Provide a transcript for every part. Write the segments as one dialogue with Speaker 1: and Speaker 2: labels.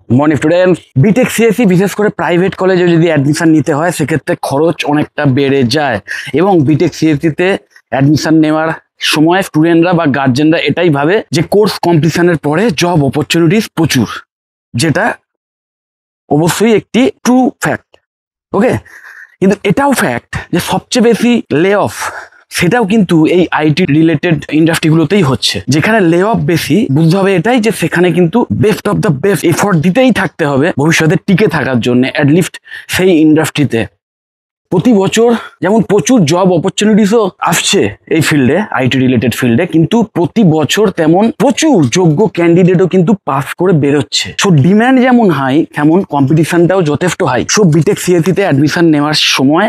Speaker 1: Morning student, B Tech CSC বিশেষ করে private কলেজে যদি অ্যাডমিশন নিতে হয় সেক্ষেত্রে খরচ অনেকটা বেড়ে যায়। এবং বিটেক সিএসসিতে অ্যাডমিশন নেওয়ার সময় স্টুডেন্টরা বা গার্জেনরা এটাই ভাবে যে কোর্স কমপ্লিশনের পরে জব অপরচুনিটিস প্রচুর, যেটা অবশ্যই একটি ট্রু ফ্যাক্ট। ওকে, কিন্তু এটাও ফ্যাক্ট যে সবচেয়ে বেশি লে অফ সেটাও কিন্তু এই আইটি রিলেটেড ইন্ডাস্ট্রিগুলোতেই হচ্ছে। যেখানে লে অফ বেশি, বুঝতে হবে এটাই যে সেখানে কিন্তু best of the best effort দিতেই থাকতে হবে ভবিষ্যতে টিকে থাকার জন্য। অ্যাটলিস্ট সেই ইন্ডাস্ট্রিতে প্রতি বছর যেমন প্রচুর জব অপরচুনিটিসও আসছে এই ফিল্ডে, আইটি রিলেটেড ফিল্ডে, কিন্তু প্রতি বছর তেমন প্রচুর যোগ্য ক্যান্ডিডেটও কিন্তু পাস করে বেরোচ্ছে। সো ডিম্যান্ড যেমন হাই তেমন কম্পিটিশনটাও যথেষ্ট হাই। সো বিটেক সিএসসিতে অ্যাডমিশন নেওয়ার সময়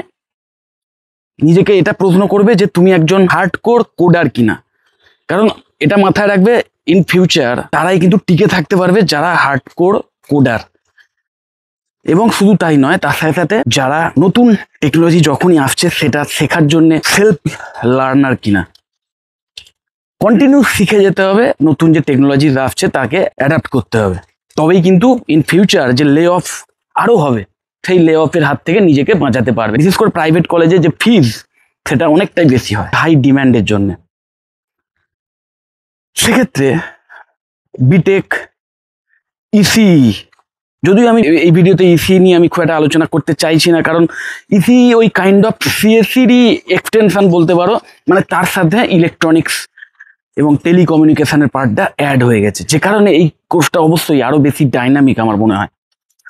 Speaker 1: নিজেকে এটা প্রশ্ন করবে যে তুমি একজন হার্ডকোর কোডার কিনা। কারণ এটা মাথায় রাখবে, ইন ফিউচার তারাই কিন্তু টিকে থাকতে পারবে যারা হার্ডকোর কোডার। এবং শুধু তাই নয়, তার সাথে সাথে যারা নতুন টেকনোলজি যখনই আসছে সেটা শেখার জন্য সেলফ লার্নার কিনা। কন্টিনিউ শিখে যেতে হবে, নতুন যে টেকনোলজি আসছে তাকে অ্যাডাপ্ট করতে হবে। তবেই কিন্তু ইন ফিউচার যে লে অফ আরও হবে সেই লে অফের হাত থেকে নিজেকে বাঁচাতে পারবে। বিশেষ করে প্রাইভেট কলেজে যে ফিজ সেটা অনেকটাই বেশি হয় হাই ডিম্যান্ডের জন্য। সেক্ষেত্রে বিটেক ইসি, যদিও আমি এই ভিডিওতে ইসি নিয়ে আমি খুব একটা আলোচনা করতে চাইছি না, কারণ ইসি ওই কাইন্ড অফ সিএসসিরই এক্সটেনশন বলতে পারো। মানে তার সাথে ইলেকট্রনিক্স এবং টেলিকমিউনিকেশনের পার্টটা অ্যাড হয়ে গেছে, যে কারণে এই কোর্সটা অবশ্যই আরও বেশি ডাইনামিক আমার মনে হয়।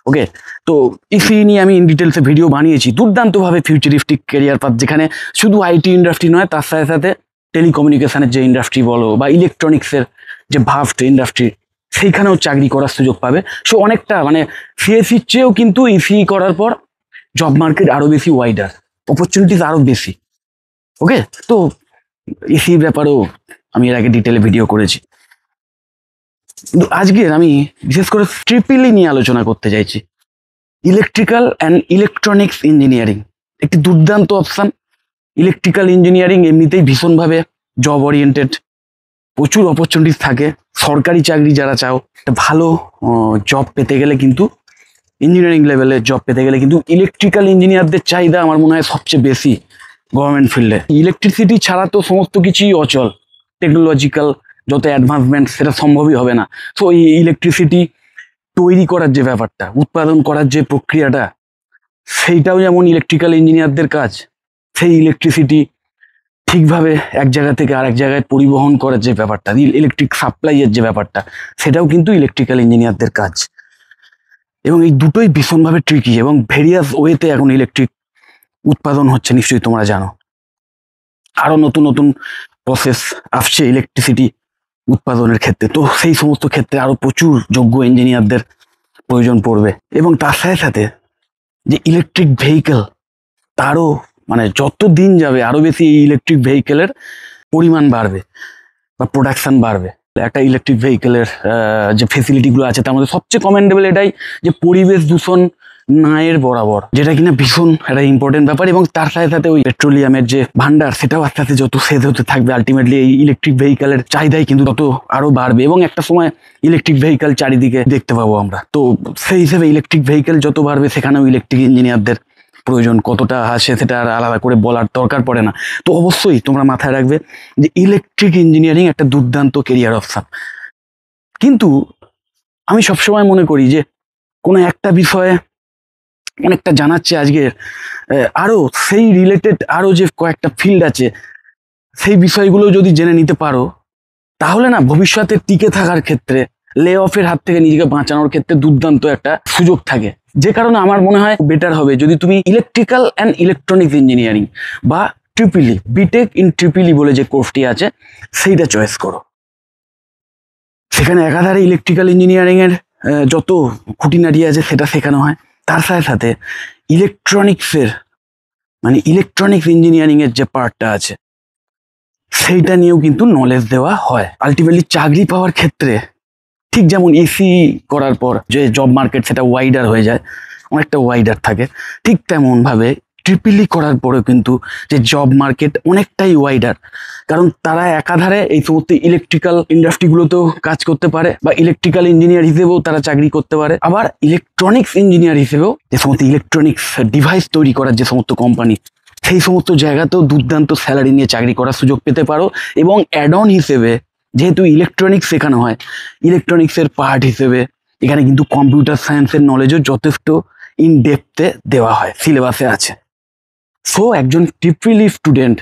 Speaker 1: ওকে, তো ইসি নিয়ে আমি ইন ডিটেলসে ভিডিও বানিয়েছি, দুর্দান্তভাবে ফিউচারিস্টিক ক্যারিয়ার পাথ, যেখানে শুধু আইটি ইন্ডাস্ট্রি নয় তার সাথে সাথে টেলিকমিউনিকেশনের যে ইন্ডাস্ট্রি বলো বা ইলেকট্রনিক্সের যে ভাস্ট ইন্ডাস্ট্রি, সেইখানেও চাকরি করার সুযোগ পাবে। সো অনেকটা মানে সিএসসির চেয়েও কিন্তু ইসি করার পর জব মার্কেট আরও বেশি ওয়াইডার, অপরচুনিটিস আরও বেশি। ওকে, তো ইসির ব্যাপারেও আমি এর আগে ডিটেলে ভিডিও করেছি, কিন্তু আজকের আমি বিশেষ করে ট্রিপলি নিয়ে আলোচনা করতে চাইছি। ইলেকট্রিক্যাল অ্যান্ড ইলেকট্রনিক্স ইঞ্জিনিয়ারিং একটি দুর্দান্ত অপশান। ইলেকট্রিক্যাল ইঞ্জিনিয়ারিং এমনিতেই ভীষণভাবে জব ওরিয়েন্টেড, প্রচুর অপরচুনিটিস থাকে। সরকারি চাকরি যারা চাও, একটা ভালো জব পেতে গেলে কিন্তু ইঞ্জিনিয়ারিং লেভেলের জব পেতে গেলে কিন্তু ইলেকট্রিক্যাল ইঞ্জিনিয়ারদের চাহিদা আমার মনে হয় সবচেয়ে বেশি গভর্নমেন্ট ফিল্ডে। ইলেকট্রিসিটি ছাড়া তো সমস্ত কিছুই অচল, টেকনোলজিক্যাল যত অ্যাডভান্সমেন্ট সেটা সম্ভবই হবে না। সো এই ইলেকট্রিসিটি তৈরি করার যে ব্যাপারটা, উৎপাদন করার যে প্রক্রিয়াটা, সেইটাও যেমন ইলেকট্রিক্যাল ইঞ্জিনিয়ারদের কাজ। সেই ইলেকট্রিসিটি ঠিকভাবে এক জায়গা থেকে আরেক জায়গায় পরিবহন করার যে ব্যাপারটা, ইলেকট্রিক সাপ্লাইয়ের যে ব্যাপারটা, সেটাও কিন্তু ইলেকট্রিক্যাল ইঞ্জিনিয়ারদের কাজ। এবং এই দুটোই ভীষণভাবে ট্রিকি এবং ভেরিয়াস ওয়েতে এখন ইলেকট্রিক উৎপাদন হচ্ছে, নিশ্চয়ই তোমরা জানো। আরও নতুন নতুন প্রসেস আসছে ইলেকট্রিসিটি উৎপাদনের ক্ষেত্রে, তো সেই সমস্ত ক্ষেত্রে আরও প্রচুর যোগ্য ইঞ্জিনিয়ারদের প্রয়োজন পড়বে। এবং তার সাথে সাথে যে ইলেকট্রিক ভেহিকেল, তারও মানে যত দিন যাবে আরও বেশি এই ইলেকট্রিক ভেহিকেলের পরিমাণ বাড়বে বা প্রোডাকশান বাড়বে। একটা ইলেকট্রিক ভেহিকেলের যে ফেসিলিটিগুলো আছে তার মধ্যে সবচেয়ে কমেন্ডেবল এটাই যে পরিবেশ দূষণ নায়ের বরাবর, যেটা কিনা ভীষণ একটা ইম্পর্টেন্ট ব্যাপার। এবং তার সাথে সাথে ওই পেট্রোলিয়ামের যে ভান্ডার, সেটাও আস্তে আস্তে যত শেষ হতে থাকবে, আলটিমেটলি এই ইলেকট্রিক ভেহিকেলের চাহিদাই কিন্তু তত আরও বাড়বে। এবং একটা সময় ইলেকট্রিক ভেহিকেল চারিদিকে দেখতে পাবো আমরা। তো সেই হিসেবে ইলেকট্রিক ভেহিকেল যত বাড়বে সেখানেও ইলেকট্রিক ইঞ্জিনিয়ারদের প্রয়োজন কতটা আছে সেটা আর আলাদা করে বলার দরকার পড়ে না। তো অবশ্যই তোমরা মাথায় রাখবে যে ইলেকট্রিক ইঞ্জিনিয়ারিং একটা দুর্দান্ত কেরিয়ার অপশন। কিন্তু আমি সবসময় মনে করি যে কোনো একটা বিষয়ে অনেকটা জানাচ্ছে আজকের আরও সেই রিলেটেড আরও যে কয়েকটা ফিল্ড আছে, সেই বিষয়গুলো যদি জেনে নিতে পারো তাহলে না ভবিষ্যতে টিকে থাকার ক্ষেত্রে, লে অফের হাত থেকে নিজেকে বাঁচানোর ক্ষেত্রে দুর্দান্ত একটা সুযোগ থাকে। যে কারণে আমার মনে হয় বেটার হবে যদি তুমি ইলেকট্রিক্যাল অ্যান্ড ইলেকট্রনিক্স ইঞ্জিনিয়ারিং বা ট্রিপলি, বিটেক ইন ট্রিপলি বলে যে কোর্সটি আছে সেইটা চয়েস করো। সেখানে একাধারে ইলেকট্রিক্যাল ইঞ্জিনিয়ারিংয়ের যত খুঁটিনাটি আছে সেটা শেখানো হয়, তার সাথে সাথে ইলেকট্রনিক্সের মানে ইলেকট্রনিক্স ইঞ্জিনিয়ারিংয়ের যে পার্টটা আছে সেইটা নিয়েও কিন্তু নলেজ দেওয়া হয়। আলটিমেটলি চাকরি পাওয়ার ক্ষেত্রে ঠিক যেমন ইসি করার পর যে জব মার্কেট সেটা ওয়াইডার হয়ে যায়, অনেকটা ওয়াইডার থাকে, ঠিক তেমনভাবে ট্রিপলি করার পরেও কিন্তু যে জব মার্কেট অনেকটাই ওয়াইডার, কারণ তারা একাধারে এই সমস্ত ইলেকট্রিক্যাল ইন্ডাস্ট্রিগুলোতেও কাজ করতে পারে, বা ইলেকট্রিক্যাল ইঞ্জিনিয়ার হিসেবেও তারা চাকরি করতে পারে, আবার ইলেকট্রনিক্স ইঞ্জিনিয়ার হিসেবেও যে সমস্ত ইলেকট্রনিক্স ডিভাইস তৈরি করার যে সমস্ত কোম্পানি, সেই সমস্ত জায়গাতেও দুর্দান্ত স্যালারি নিয়ে চাকরি করার সুযোগ পেতে পারো। এবং অ্যাড অন হিসেবে যেহেতু ইলেকট্রনিক্স শেখানো হয়, ইলেকট্রনিক্সের পার্ট হিসেবে এখানে কিন্তু কম্পিউটার সায়েন্সের নলেজও যথেষ্ট ইন ডেপথে দেওয়া হয়, সিলেবাসে আছে। সো একজন ট্রিপলি স্টুডেন্ট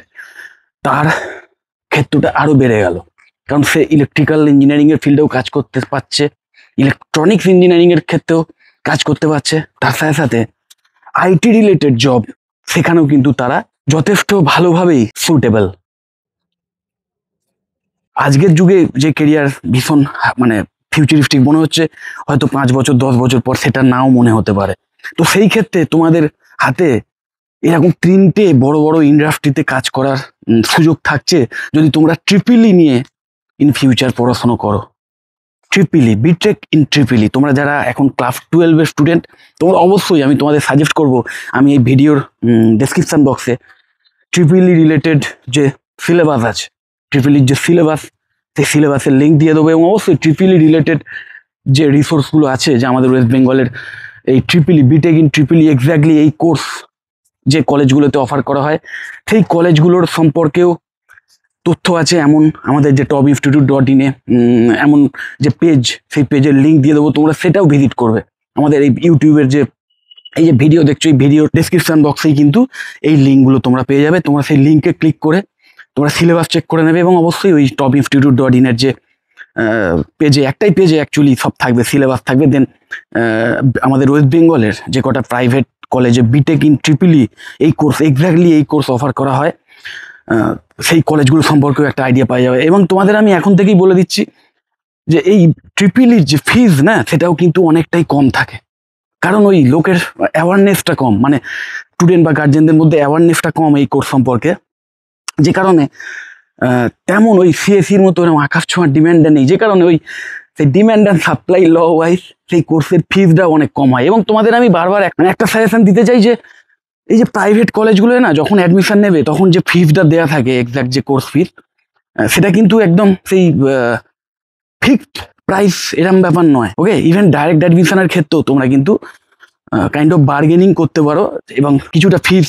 Speaker 1: তার ক্ষেত্রটা আরো বেড়ে গেল, কারণ সে ইলেকট্রিক্যাল ইঞ্জিনিয়ারিং এর ফিল্ডেও কাজ করতে পারছে, ইলেকট্রনিক্স ইঞ্জিনিয়ারিং এর ক্ষেত্রেও কাজ করতে পারছে, তার সাথে সাথে আইটি রিলেটেড জব সেখানেও কিন্তু তারা যথেষ্ট ভালোভাবেই সুটেবল। আজকের যুগে যে কেরিয়ার ভীষণ মানে ফিউচারিস্টিক মনে হচ্ছে, হয়তো 5 বছর 10 বছর পর সেটা নাও মনে হতে পারে। তো সেই ক্ষেত্রে তোমাদের হাতে এরকম 3টে বড় বড় ইন্ডাস্ট্রিতে কাজ করার সুযোগ থাকছে, যদি তোমরা ট্রিপলি নিয়ে ইন ফিউচার পড়াশোনা করো। Tripoli, BTech in Tripoli. তোমরা যারা এখন ক্লাস 12-এর স্টুডেন্ট, তোমরা অবশ্যই আমি তোমাদের সাজেস্ট করব, আমি এই ভিডিওর ডেসক্রিপশন বক্সে ট্রিপলি রিলেটেড যে সিলেবাস আছে, ট্রিপলির যে সিলেবাস, সেই সিলেবাসের লিঙ্ক দিয়ে দেবো। এবং অবশ্যই ট্রিপলি রিলেটেড যে রিসোর্সগুলো আছে, যে আমাদের ওয়েস্ট বেঙ্গলের এই Tripoli, BTech in Tripoli exactly এই কোর্স যে কলেজগুলোতে অফার করা হয়, সেই কলেজগুলোর সম্পর্কেও তথ্য আছে। এমন আমাদের যে topinstitute.in এমন যে পেজ, সেই পেজের লিঙ্ক দিয়ে দেবো, তোমরা সেটাও ভিজিট করবে। আমাদের এই ইউটিউবের যে এই যে ভিডিও দেখছো, এই ভিডিও ডেসক্রিপশন বক্সেই কিন্তু এই লিঙ্কগুলো তোমরা পেয়ে যাবে। তোমরা সেই লিঙ্কে ক্লিক করে তোমরা সিলেবাস চেক করে নেবে, এবং অবশ্যই ওই topinstitute.in এর যে পেজে, একটাই পেজে অ্যাকচুয়ালি সব থাকবে, সিলেবাস থাকবে। দেন আমাদের ওয়েস্ট বেঙ্গলের যে কটা প্রাইভেট কলেজে বিটেক ইন ট্রিপলি এই কোর্স, এক্স্যাক্টলি এই কোর্স অফার করা হয়, সেই কলেজগুলো সম্পর্কেও একটা আইডিয়া পাওয়া যাবে। এবং তোমাদের আমি এখন থেকেই বলে দিচ্ছি যে এই ট্রিপলির যে ফিজ না, সেটাও কিন্তু অনেকটাই কম থাকে, কারণ ওই লোকের অ্যাওয়ারনেসটা কম, মানে স্টুডেন্ট বা গার্জেনদের মধ্যে অ্যাওয়ারনেসটা কম এই কোর্স সম্পর্কে, যে কারণে তেমন ওই সিএসির মতো আকাশ ছোঁয়ার ডিম্যান্ডটা নেই, যে কারণে ওই সেই demand and supply law wise সেই কোর্সের ফিজটা অনেক কম হয়। এবং তোমাদের আমি বারবার একটা সাজেশন দিতে চাই, যে এই যে প্রাইভেট কলেজগুলো না, যখন অ্যাডমিশন নেবে তখন যে ফিজটা দেওয়া থাকে, এক্স্যাক্ট যে কোর্স ফিজ, সেটা কিন্তু একদম সেই ফিক্সড প্রাইস এরম ব্যাপার নয়। ওকে, ইভেন ডাইরেক্ট অ্যাডমিশনের ক্ষেত্রেও তোমরা কিন্তু কাইন্ড অফ বার্গেনিং করতে পারো, এবং কিছুটা ফিজ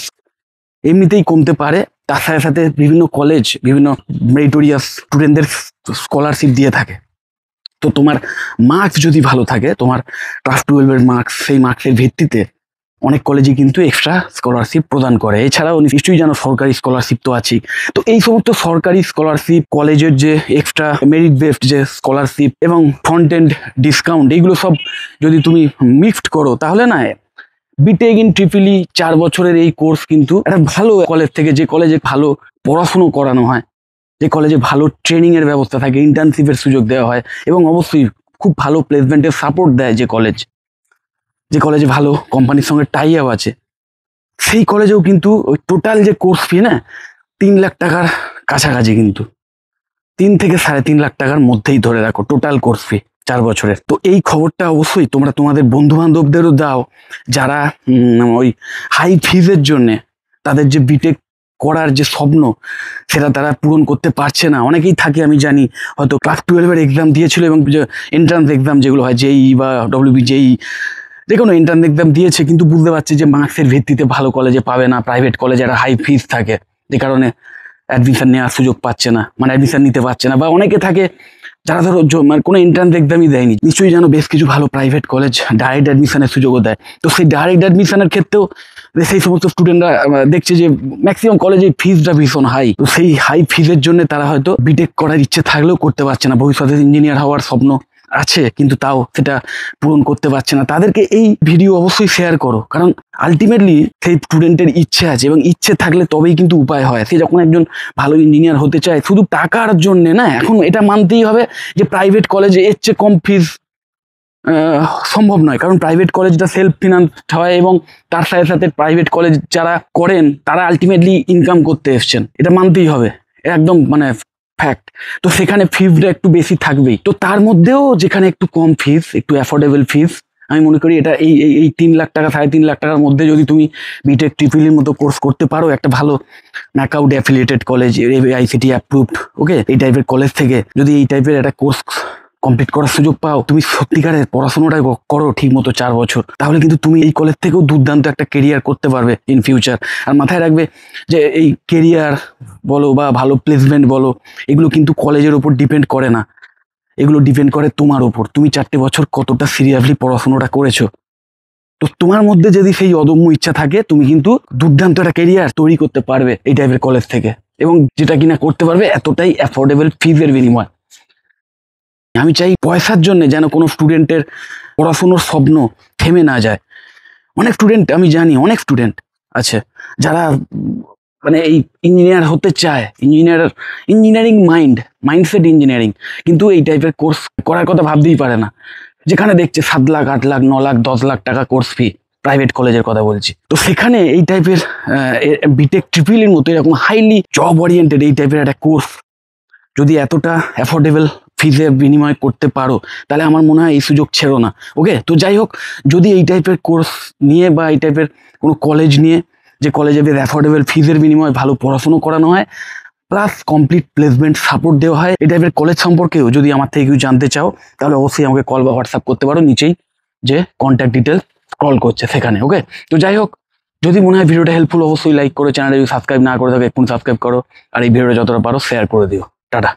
Speaker 1: এমনিতেই কমতে পারে। তার সাথে সাথে বিভিন্ন কলেজ বিভিন্ন মেরিটোরিয়াস স্টুডেন্টদের স্কলারশিপ দিয়ে থাকে। তো তোমার মার্কস যদি ভালো থাকে, তোমার ক্লাস 12-এর মার্কস, সেই মার্কসের ভিত্তিতে অনেক কলেজে কিন্তু এক্সট্রা স্কলারশিপ প্রদান করে। এছাড়াও নিশ্চয়ই জানো সরকারি স্কলারশিপ তো আছেই। তো এই সমস্ত সরকারি স্কলারশিপ, কলেজের যে এক্সট্রা মেরিট বেসড যে স্কলারশিপ এবং ফ্রন্ট এন্ড ডিসকাউন্ট, এইগুলো সব যদি তুমি মিক্সড করো, তাহলে না বিটেক ইন ট্রিপলি 4 বছরের এই কোর্স কিন্তু একটা ভালো কলেজ থেকে, যে কলেজে ভালো পড়াশুনো করানো হয়, যে কলেজে ভালো ট্রেনিং এর ব্যবস্থা থাকে, ইন্টার্নশিপের সুযোগ দেওয়া হয়, এবং অবশ্যই খুব ভালো প্লেসমেন্টের সাপোর্ট দেয় যে কলেজে ভালো কোম্পানির সঙ্গে টাই আপ আছে, সেই কলেজেও কিন্তু ওই টোটাল যে কোর্স ফি না 3 লাখ টাকার কাছাকাছি, কিন্তু 3 থেকে 3.5 লাখ টাকার মধ্যেই ধরে রাখো টোটাল কোর্স ফি 4 বছরের। তো এই খবরটা অবশ্যই তোমরা তোমাদের বন্ধু বান্ধবদেরও দাও, যারা ওই হাই ফিজের জন্যে তাদের যে বিটেক করার যে স্বপ্ন, সেটা তারা পূরণ করতে পারছে না। অনেকেই থাকে, আমি জানি, হয়তো ক্লাস 12-এর এক্সাম দিয়েছিল, এবং এন্ট্রান্স এক্সাম যেগুলো হয়, জেই বা ডব্লিউবি জেই, যে কোনো এন্ট্রান্স এক্সাম দিয়েছে, কিন্তু বুঝতে পারছে যে মার্কসের ভিত্তিতে ভালো কলেজে পাবে না, প্রাইভেট কলেজে একটা হাই ফিজ থাকে, যে কারণে অ্যাডমিশন নেওয়ার সুযোগ পাচ্ছে না, মানে অ্যাডমিশন নিতে পারছে না। বা অনেকে থাকে যারা ধরো মানে কোনো এন্ট্রান্স এক্সামই দেয়নি, নিশ্চয়ই জানো বেশ কিছু ভালো প্রাইভেট কলেজ ডাইরেক্ট অ্যাডমিশনের সুযোগও দেয়। তো সেই ডাইরেক্ট অ্যাডমিশনের ক্ষেত্রেও সেই সমস্ত স্টুডেন্টরা দেখছে যে ম্যাক্সিমাম কলেজে ফিজটা ভীষণ হাই। তো সেই হাই ফিজের জন্য তারা হয়তো বিটেক করার ইচ্ছে থাকলেও করতে পারছে না, ভবিষ্যতে ইঞ্জিনিয়ার হওয়ার স্বপ্ন আছে, কিন্তু তাও সেটা পূরণ করতে পারছে না। তাদেরকে এই ভিডিও অবশ্যই শেয়ার করো, কারণ আলটিমেটলি সেই স্টুডেন্টের ইচ্ছে আছে, এবং ইচ্ছে থাকলে তবেই কিন্তু উপায় হয়। সে যখন একজন ভালো ইঞ্জিনিয়ার হতে চায়, শুধু টাকার জন্যে না, এখন এটা মানতেই হবে যে প্রাইভেট কলেজে এর চেয়ে কম ফিজ সম্ভব নয়, কারণ প্রাইভেট কলেজটা সেলফ ফিনান্সড হয়, এবং তার সাথে সাথে প্রাইভেট কলেজ যারা করেন তারা আলটিমেটলি ইনকাম করতে এসছেন, এটা মানতেই হবে, একদম মানে ফ্যাক্ট। তো সেখানে ফিজটা একটু বেশি থাকবেই। তো তার মধ্যেও যেখানে একটু কম ফিজ, একটু অ্যাফোর্ডেবল ফিজ, আমি মনে করি এটা এই এই এই 3 লাখ টাকা 3.5 লাখ টাকার মধ্যে যদি তুমি বিটেক ট্রিপলের মতো কোর্স করতে পারো একটা ভালো ন্যাকাউড অ্যাফিলিয়েটেড কলেজ, আইসিটি অ্যাপ্রুভড, ওকে, এই টাইপের কলেজ থেকে যদি এই টাইপের একটা কোর্স কমপ্লিট করার সুযোগ পাও, তুমি সত্যিকারের পড়াশোনাটা করো ঠিক মতো 4 বছর, তাহলে কিন্তু তুমি এই কলেজ থেকেও দুর্দান্ত একটা কেরিয়ার করতে পারবে ইন ফিউচার। আর মাথায় রাখবে যে এই কেরিয়ার বলো বা ভালো প্লেসমেন্ট বলো, এগুলো কিন্তু কলেজের উপর ডিপেন্ড করে না, এগুলো ডিপেন্ড করে তোমার উপর, তুমি 4টে বছর কতটা সিরিয়াসলি পড়াশোনাটা করেছো। তো তোমার মধ্যে যদি সেই অদম্য ইচ্ছা থাকে, তুমি কিন্তু দুর্দান্ত একটা কেরিয়ার তৈরি করতে পারবে এই টাইপের কলেজ থেকে, এবং যেটা কিনা করতে পারবে এতটাই অ্যাফোর্ডেবল ফিজের বিনিময়। আমি চাই পয়সার জন্য যেন কোনো স্টুডেন্টের পড়াশুনোর স্বপ্ন থেমে না যায়। অনেক স্টুডেন্ট আমি জানি, অনেক স্টুডেন্ট আছে যারা মানে এই ইঞ্জিনিয়ার হতে চায়, ইঞ্জিনিয়ারিং মাইন্ডসেট ইঞ্জিনিয়ারিং, কিন্তু এই টাইপের কোর্স করার কথা ভাবতেই পারে না, যেখানে দেখছে 7 লাখ 8 লাখ 9 লাখ 10 লাখ টাকা কোর্স ফি, প্রাইভেট কলেজের কথা বলছি। তো সেখানে এই টাইপের বিটেক ট্রিপলের মতো এরকম হাইলি জব ওরিয়েন্টেড এই টাইপের একটা কোর্স যদি এতটা অ্যাফোর্ডেবল ফিজে বিনিময় করতে পারো, তাহলে আমার মনে হয় এই সুযোগ ছেড়ো না। ওকে, তো যাই হোক, যদি এই টাইপের কোর্স নিয়ে বা এই টাইপের কোনো কলেজ নিয়ে, যে কলেজে বেশ অ্যাফোর্ডেবল ফিজের বিনিময়ে ভালো পড়াশুনো করানো হয়, প্লাস কমপ্লিট প্লেসমেন্ট সাপোর্ট দেওয়া হয়, এই টাইপের কলেজ সম্পর্কেও যদি আমার থেকে কেউ জানতে চাও, তাহলে অবশ্যই আমাকে কল বা হোয়াটসঅ্যাপ করতে পারো, নিচেই যে কন্ট্যাক্ট ডিটেলস স্ক্রল করছে সেখানে। ওকে, তো যাই হোক, যদি মনে হয় ভিডিওটা হেল্পফুল, অবশ্যই লাইক করো, চ্যানেলে যদি সাবস্ক্রাইব না করে থাকো এক্ষুনি সাবস্ক্রাইব করো, আর এই ভিডিওটা যতটা পারো শেয়ার করে দিও। টাটা।